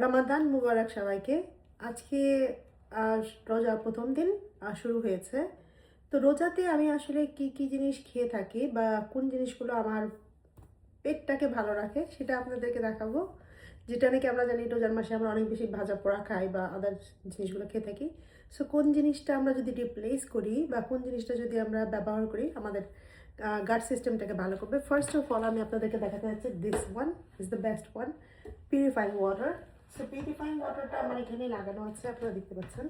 রমাদান মুবারক সবাইকে। আজকে রোজার প্রথম দিন শুরু হয়েছে। তো রোজাতে আমি আসলে কি কি জিনিস খেয়ে থাকি বা কোন জিনিসগুলো আমার পেটটাকে ভালো রাখে সেটা আপনাদেরকে দেখাবো। যেটা নাকি আমরা জানি রোজার মাসে আমরা অনেক বেশি ভাজা পোড়া খাই বা আদার জিনিসগুলো খেয়ে থাকি। সো কোন জিনিসটা আমরা যদি রিপ্লেস করি বা কোন জিনিসটা যদি আমরা ব্যবহার করি আমাদের গাট সিস্টেমটাকে ভালো করবে। ফার্স্ট অফ অল আমি আপনাদেরকে দেখাতে যাচ্ছি this one is the best one, purifying water. So purifying ওয়াটারটা আমার এখানে লাগানো আছে, আপনারা দেখতে পাচ্ছেন।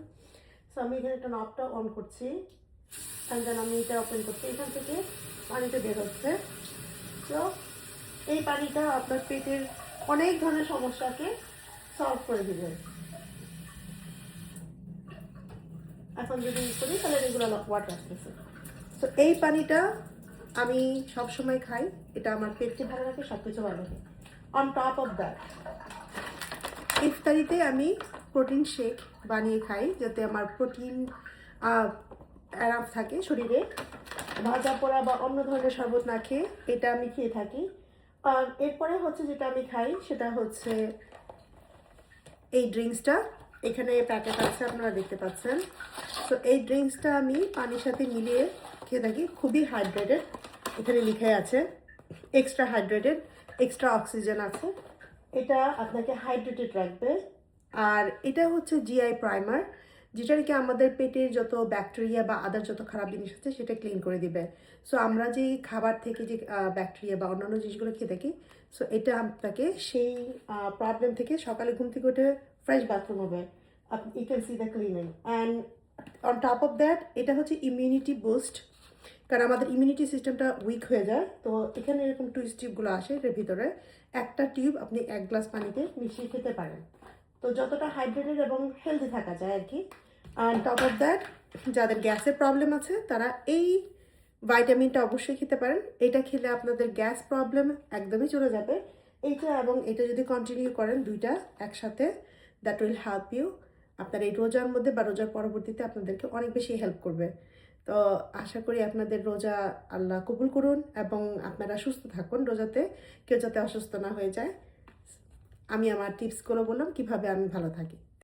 সো আমি এখানে একটা নবটা অন করছি অ্যান্ড দেন আমি এটা ওপেন করছি, এখান থেকে পানিটা বের হচ্ছে। তো এই পানিটা আপনার পেটের অনেক ধরনের সমস্যাকে সলভ করে দিবে। এখন যদি ইউজ করি তাহলে রেগুলার ওয়াটার আসতেছে। তো এই পানিটা আমি সবসময় খাই, এটা আমার পেটকে ভালো রাখে, সব কিছু ভালো রাখে। অন টপ অফ দ্যাট ইফতারিতে আমি প্রোটিন শেক বানিয়ে খাই যাতে আমার প্রোটিন অ্যারাম থাকে শরীরে। ভাজা পোড়া বা অন্য ধরনের শরবত না খেয়ে এটা আমি খেয়ে থাকি। আর এরপরে হচ্ছে যেটা আমি খাই সেটা হচ্ছে এই ড্রিঙ্কসটা। এখানে প্যাকেট আছে, আপনারা দেখতে পাচ্ছেন। তো এই ড্রিঙ্কসটা আমি পানির সাথে মিলিয়ে খেয়ে থাকি। খুবই হাইড্রেটেড, এখানে লিখে আছে এক্সট্রা হাইড্রেটেড, এক্সট্রা অক্সিজেন আছে। এটা আপনাকে হাইড্রেটেড রাখবে। আর এটা হচ্ছে জিআই প্রাইমার, যেটা নাকি আমাদের পেটের যত ব্যাকটেরিয়া বা আদার যত খারাপ জিনিস আছে সেটা ক্লিন করে দিবে। সো আমরা যেই খাবার থেকে যে ব্যাকটেরিয়া বা অন্যান্য জিনিসগুলো খেয়ে থাকি, সো এটা আপনাকে সেই প্রবলেম থেকে সকালে ঘুম থেকে উঠে ফ্রেশ বাথরুম হবে। You can see the cleaning and on top of that এটা হচ্ছে ইমিউনিটি বুস্ট, কারণ আমাদের ইমিউনিটি সিস্টেমটা উইক হয়ে যায়। তো এখানে এরকম টুইস্ট টিউবগুলো আসে, এর ভিতরে একটা টিউব আপনি 1 গ্লাস পানিতে মিশিয়ে খেতে পারেন। তো যতটা হাইড্রেটেড এবং হেলদি থাকা যায় আর কি। আর টপ অফ দ্যাট যাদের গ্যাসের প্রবলেম আছে তারা এই ভাইটামিনটা অবশ্যই খেতে পারেন। এটা খেলে আপনাদের গ্যাস প্রবলেম একদমই চলে যাবে। এইটা এবং এটা যদি কন্টিনিউ করেন দুইটা একসাথে, দ্যাট উইল হেল্প ইউ। আপনার এই রোজার মধ্যে বা রোজার পরবর্তীতে আপনাদেরকে অনেক বেশি হেল্প করবে। তো আশা করি আপনাদের রোজা আল্লাহ কবুল করুন এবং আপনারা সুস্থ থাকুন রোজাতে, কেউ যাতে অসুস্থ না হয়ে যায়। আমি আমার টিপসগুলো বললাম কিভাবে আমি ভালো থাকি।